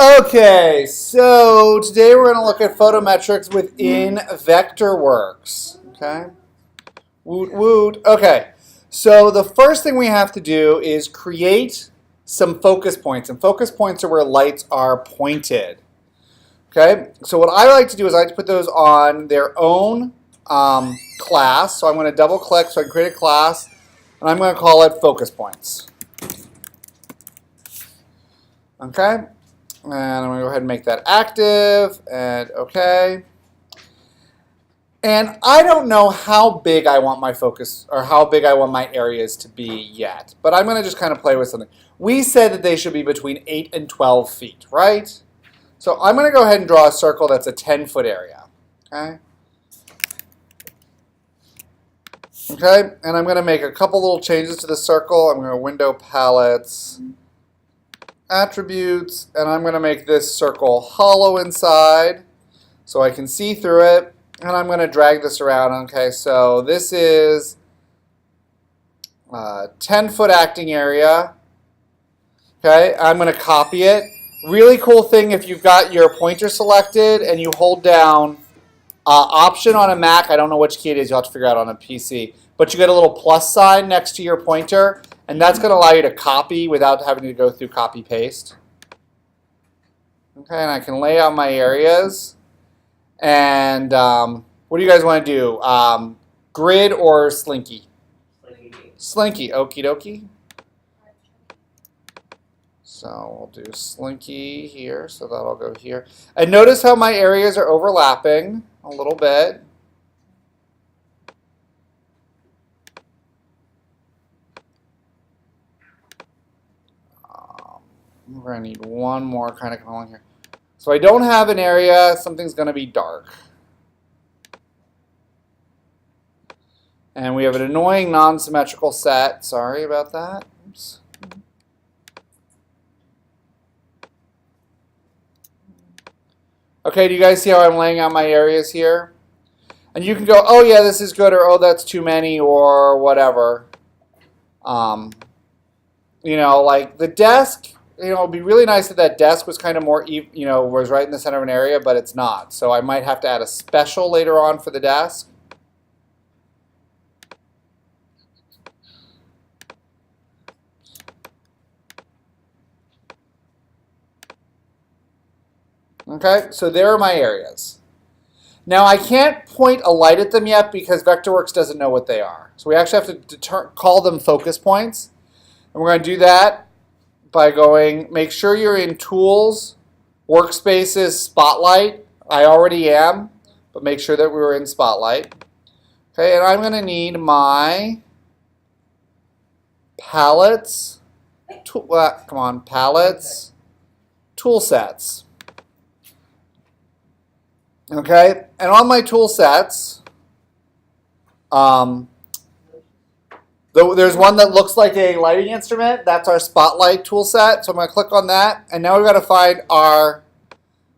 Okay, so today we're going to look at photometrics within Vectorworks. Okay, woot woot. Okay, so the first thing we have to do is create some focus points, and focus points are where lights are pointed. Okay, so what I like to do is I like to put those on their own class. So I'm going to double click so I can create a class, and I'm going to call it focus points. Okay. And I'm going to go ahead and make that active, and OK. And I don't know how big I want my focus, or how big I want my areas to be yet. But I'm going to just kind of play with something. We said that they should be between 8 and 12 feet, right? So I'm going to go ahead and draw a circle that's a 10-foot area. Okay? Okay, and I'm going to make a couple little changes to the circle. I'm going to window palettes, attributes, and I'm going to make this circle hollow inside so I can see through it, and I'm going to drag this around. Okay, so this is a 10-foot acting area. Okay, I'm going to copy it. Really cool thing, if you've got your pointer selected and you hold down Option on a Mac, I don't know which key it is, you'll have to figure out on a PC, but you get a little plus sign next to your pointer, and that's going to allow you to copy without having to go through copy-paste. Okay, and I can lay out my areas. And what do you guys want to do? Grid or Slinky? Slinky. Slinky, okie dokie. So we'll do Slinky here, so that'll go here. And notice how my areas are overlapping a little bit. We're going to need one more kind of column here. So I don't have an area, something's going to be dark. And we have an annoying non-symmetrical set. Sorry about that. Oops. Okay, do you guys see how I'm laying out my areas here? And you can go, oh yeah, this is good, or oh, that's too many, or whatever. You know, like the desk, you know, it'd be really nice if that desk was kind of more, you know, was right in the center of an area, but it's not. So I might have to add a special later on for the desk. Okay, so there are my areas. Now I can't point a light at them yet because Vectorworks doesn't know what they are. So we actually have to call them focus points. And we're going to do that by going, make sure you're in Tools, Workspaces, Spotlight. I already am, but make sure that we were in Spotlight. Okay, and I'm going to need my palettes, palettes, tool sets. Okay, and on my tool sets, there's one that looks like a lighting instrument. That's our Spotlight tool set. So I'm going to click on that. And now we've got to find our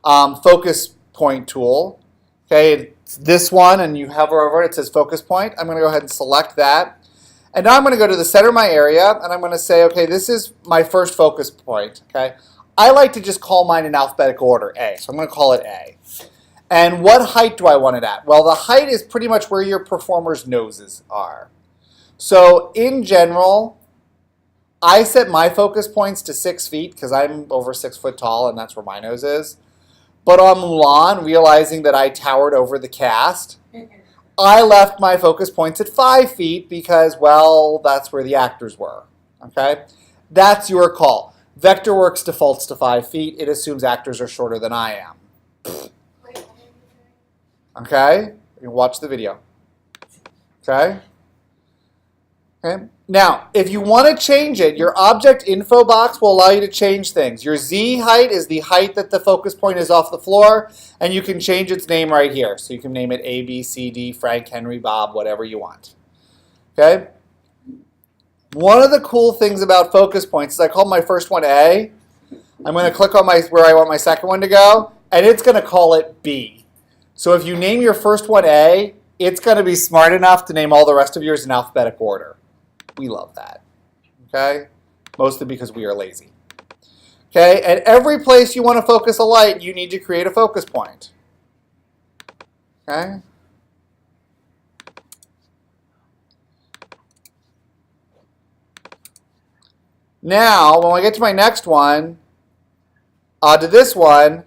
focus point tool. Okay, it's this one, and you hover over it. It says focus point. I'm going to go ahead and select that. And now I'm going to go to the center of my area, and I'm going to say, okay, this is my first focus point. Okay, I like to just call mine in alphabetical order, A. So I'm going to call it A. And what height do I want it at? Well, the height is pretty much where your performer's noses are. So in general, I set my focus points to 6 feet because I'm over 6 foot tall and that's where my nose is. But on Mulan, realizing that I towered over the cast, I left my focus points at 5 feet because, well, that's where the actors were. Okay? That's your call. Vectorworks defaults to 5 feet. It assumes actors are shorter than I am. Okay? You can watch the video. Okay? Okay. Now, if you want to change it, your object info box will allow you to change things. Your Z height is the height that the focus point is off the floor, and you can change its name right here. So you can name it A, B, C, D, Frank, Henry, Bob, whatever you want. Okay? One of the cool things about focus points is I call my first one A. I'm going to click on where I want my second one to go, and it's going to call it B. So if you name your first one A, it's going to be smart enough to name all the rest of yours in alphabetical order. We love that. Okay? Mostly because we are lazy. Okay. Okay, and every place you want to focus a light, you need to create a focus point. Okay. Now, when I get to my next one, to this one,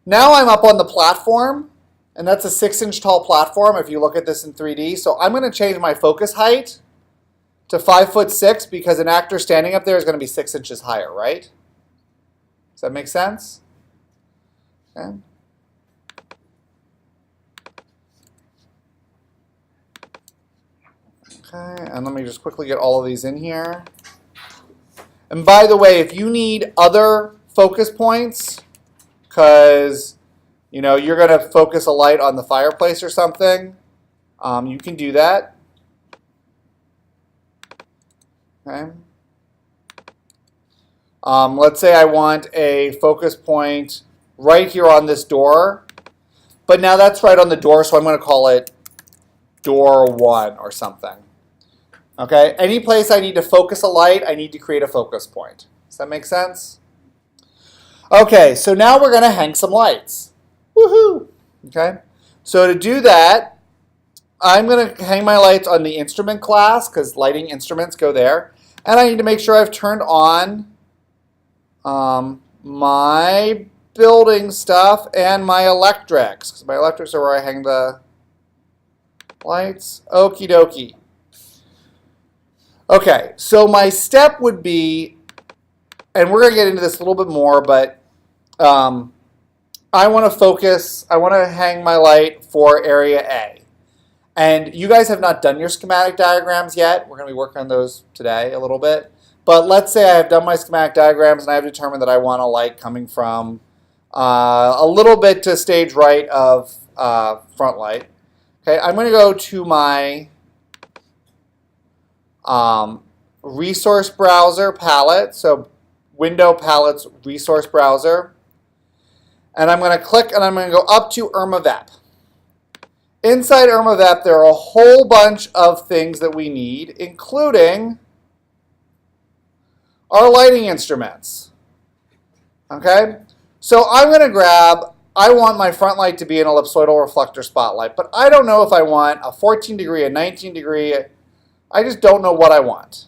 now I'm up on the platform, and that's a 6-inch tall platform if you look at this in 3D. So I'm going to change my focus height to 5'6" because an actor standing up there is going to be 6 inches higher, right? Does that make sense? Okay. Okay, and let me just quickly get all of these in here. And by the way, if you need other focus points, because you're going to focus a light on the fireplace or something, you can do that. Okay. Let's say I want a focus point right here on this door, but now that's right on the door, so I'm going to call it door 1 or something. Okay, any place I need to focus a light, I need to create a focus point. Does that make sense? Okay, so now we're going to hang some lights. Woohoo! Okay, so to do that, I'm going to hang my lights on the instrument class because lighting instruments go there. And I need to make sure I've turned on my building stuff and my electrics. Because my electrics are where I hang the lights. Okie dokie. Okay, so my step would be, and we're going to get into this a little bit more, but I want to hang my light for area A. And you guys have not done your schematic diagrams yet. We're going to be working on those today a little bit. But let's say I have done my schematic diagrams and I have determined that I want a light coming from a little bit to stage right of front light. Okay, I'm going to go to my resource browser palette, so window palettes resource browser, and I'm going to click and I'm going to go up to IrmaVep. Inside IrmaVep, there are a whole bunch of things that we need, including our lighting instruments. Okay, so I'm going to grab, I want my front light to be an ellipsoidal reflector spotlight, but I don't know if I want a 14 degree, a 19 degree, I just don't know what I want.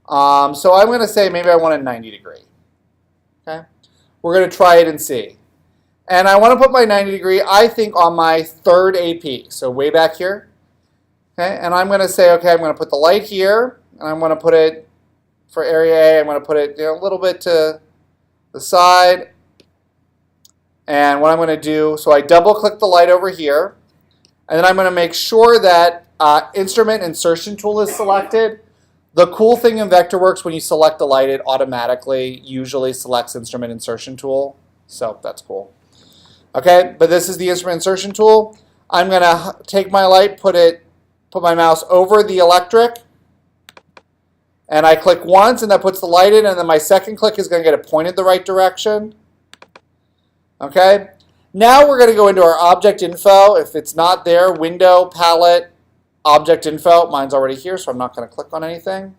So I'm going to say maybe I want a 90 degree. Okay, we're going to try it and see. And I want to put my 90 degree, I think, on my third AP, so way back here. Okay, and I'm going to say, okay, I'm going to put the light here, and I'm going to put it for area A, I'm going to put it a little bit to the side. And what I'm going to do, so I double click the light over here, and then I'm going to make sure that Instrument Insertion tool is selected. The cool thing in Vectorworks, when you select the light, it automatically usually selects Instrument Insertion tool, so that's cool. Okay, but this is the Instrument Insertion tool. I'm going to take my light, put my mouse over the electric, and I click once, and that puts the light in, and then my second click is going to get it pointed the right direction. Okay, now we're going to go into our object info. If it's not there, window, palette, object info. Mine's already here, so I'm not going to click on anything.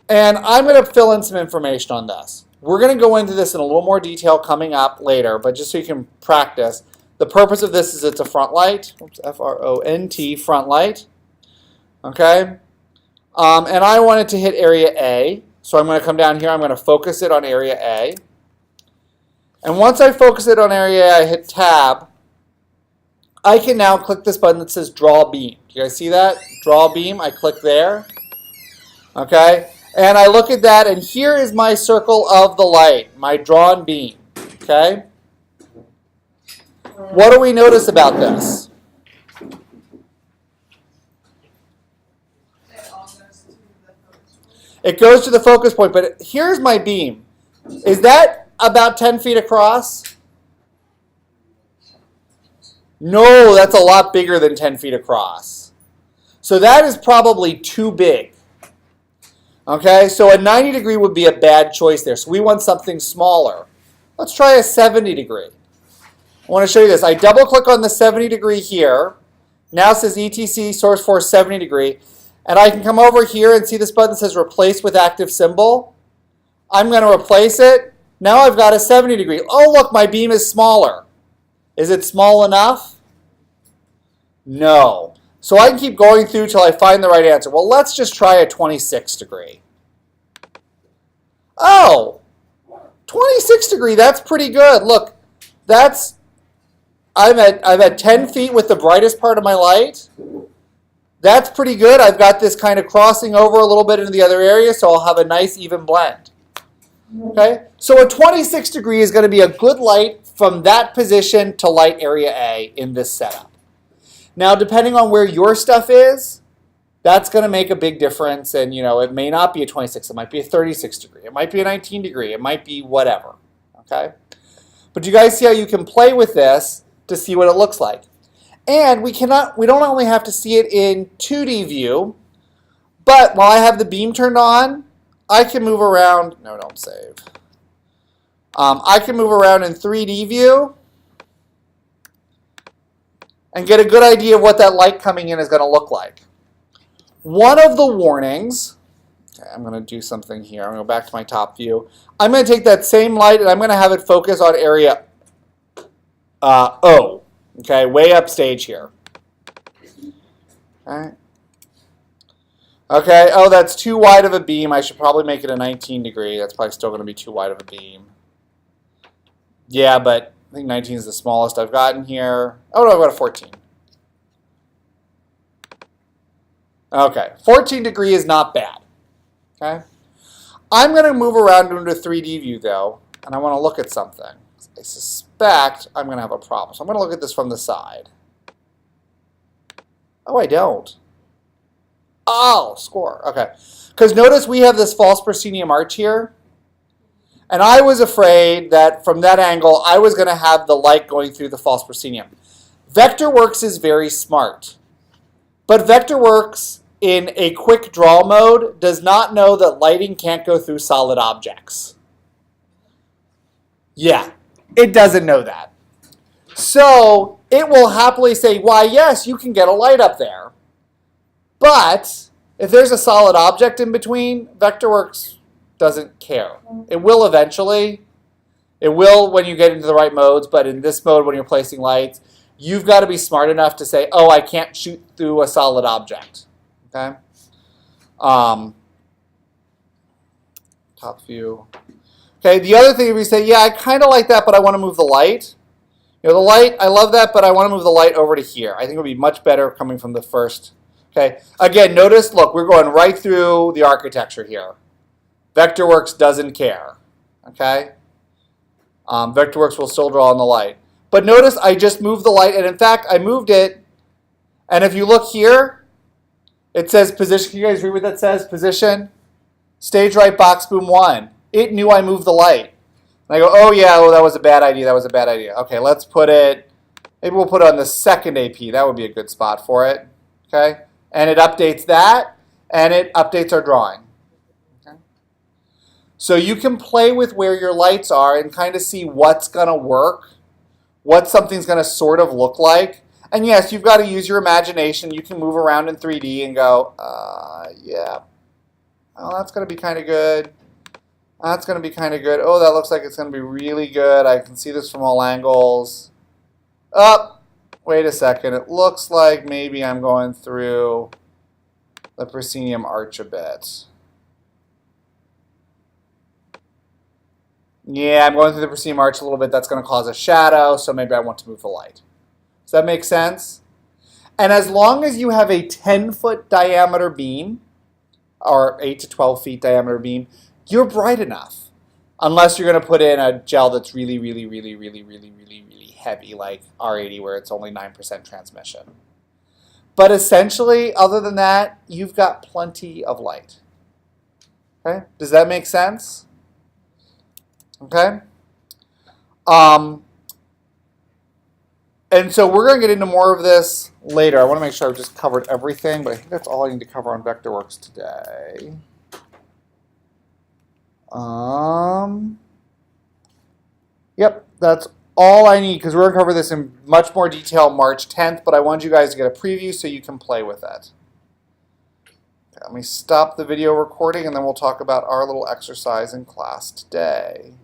And I'm going to fill in some information on this. We're going to go into this in a little more detail coming up later, but just so you can practice, the purpose of this is it's a front light. Oops, F-R-O-N-T, front light. Okay? And I want it to hit area A, so I'm going to come down here. I'm going to focus it on area A. And once I focus it on area A, I hit Tab. I can now click this button that says Draw Beam. Do you guys see that? Draw Beam. I click there. Okay? And I look at that, and here is my circle of the light, my drawn beam. Okay? What do we notice about this? It goes to the focus point, but here's my beam. Is that about 10 feet across? No, that's a lot bigger than 10 feet across. So that is probably too big. Okay, so a 90 degree would be a bad choice there. So we want something smaller. Let's try a 70 degree. I want to show you this. I double click on the 70 degree here. Now it says ETC source force 70 degree. And I can come over here and see this button that says replace with active symbol. I'm going to replace it. Now I've got a 70 degree. Oh, look, my beam is smaller. Is it small enough? No. So I can keep going through till I find the right answer. Well, let's just try a 26 degree. Oh, 26 degree, that's pretty good. Look, I'm at 10 feet with the brightest part of my light. That's pretty good. I've got this kind of crossing over a little bit into the other area, so I'll have a nice even blend. Okay, so a 26 degree is going to be a good light from that position to light area A in this setup. Now, depending on where your stuff is, that's going to make a big difference. And, it may not be a 26. It might be a 36 degree. It might be a 19 degree. It might be whatever. Okay? But you guys see how you can play with this to see what it looks like. And we don't only have to see it in 2D view, but while I have the beam turned on, I can move around. No, don't save. I can move around in 3D view and get a good idea of what that light coming in is going to look like. One of the warnings, okay, I'm going to do something here. I'm going to go back to my top view. I'm going to take that same light and I'm going to have it focus on area O, okay, way upstage here. Okay. Okay, oh, that's too wide of a beam. I should probably make it a 19 degree. That's probably still going to be too wide of a beam. Yeah, but I think 19 is the smallest I've gotten here. Oh, no, I've got a 14. Okay, 14 degree is not bad. Okay, I'm going to move around into 3D view, though, and I want to look at something. I suspect I'm going to have a problem. So I'm going to look at this from the side. Oh, I don't. Oh, score. Okay, because notice we have this false proscenium arch here. And I was afraid that from that angle, I was going to have the light going through the false proscenium. Vectorworks is very smart. But Vectorworks, in a quick draw mode, does not know that lighting can't go through solid objects. Yeah, it doesn't know that. So it will happily say, why, yes, you can get a light up there. But if there's a solid object in between, Vectorworks doesn't care. It will eventually. It will when you get into the right modes, but in this mode when you're placing lights, you've got to be smart enough to say, oh, I can't shoot through a solid object. Okay? Top view. Okay, the other thing, if you say, yeah, I kind of like that, but I want to move the light. The light, I love that, but I want to move the light over to here. I think it would be much better coming from the first. Okay, again, notice, look, we're going right through the architecture here. Vectorworks doesn't care, okay? Vectorworks will still draw on the light. But notice I just moved the light, and in fact, I moved it, and if you look here, it says position. Can you guys read what that says? Position, stage right, box boom 1. It knew I moved the light. And I go, oh yeah, oh, that was a bad idea, that was a bad idea. Okay, let's put it, maybe we'll put it on the second AP. That would be a good spot for it, okay? And it updates that, and it updates our drawing. So you can play with where your lights are and kind of see what's going to work, what something's going to sort of look like. And yes, you've got to use your imagination. You can move around in 3D and go, yeah, oh, that's going to be kind of good. That's going to be kind of good. Oh, that looks like it's going to be really good. I can see this from all angles. Oh, wait a second. It looks like maybe I'm going through the proscenium arch a bit. Yeah, I'm going through the proscenium arch a little bit. That's going to cause a shadow, so maybe I want to move the light. Does that make sense? And as long as you have a 10-foot diameter beam, or 8 to 12 feet diameter beam, you're bright enough. Unless you're going to put in a gel that's really, really, really, really, really, really, really heavy, like R80, where it's only 9% transmission. But essentially, other than that, you've got plenty of light. Okay? Does that make sense? Okay? And so we're going to get into more of this later. I want to make sure I've just covered everything, but I think that's all I need to cover on Vectorworks today. Yep, that's all I need, because we're going to cover this in much more detail March 10th, but I want you guys to get a preview so you can play with it. Let me stop the video recording and then we'll talk about our little exercise in class today.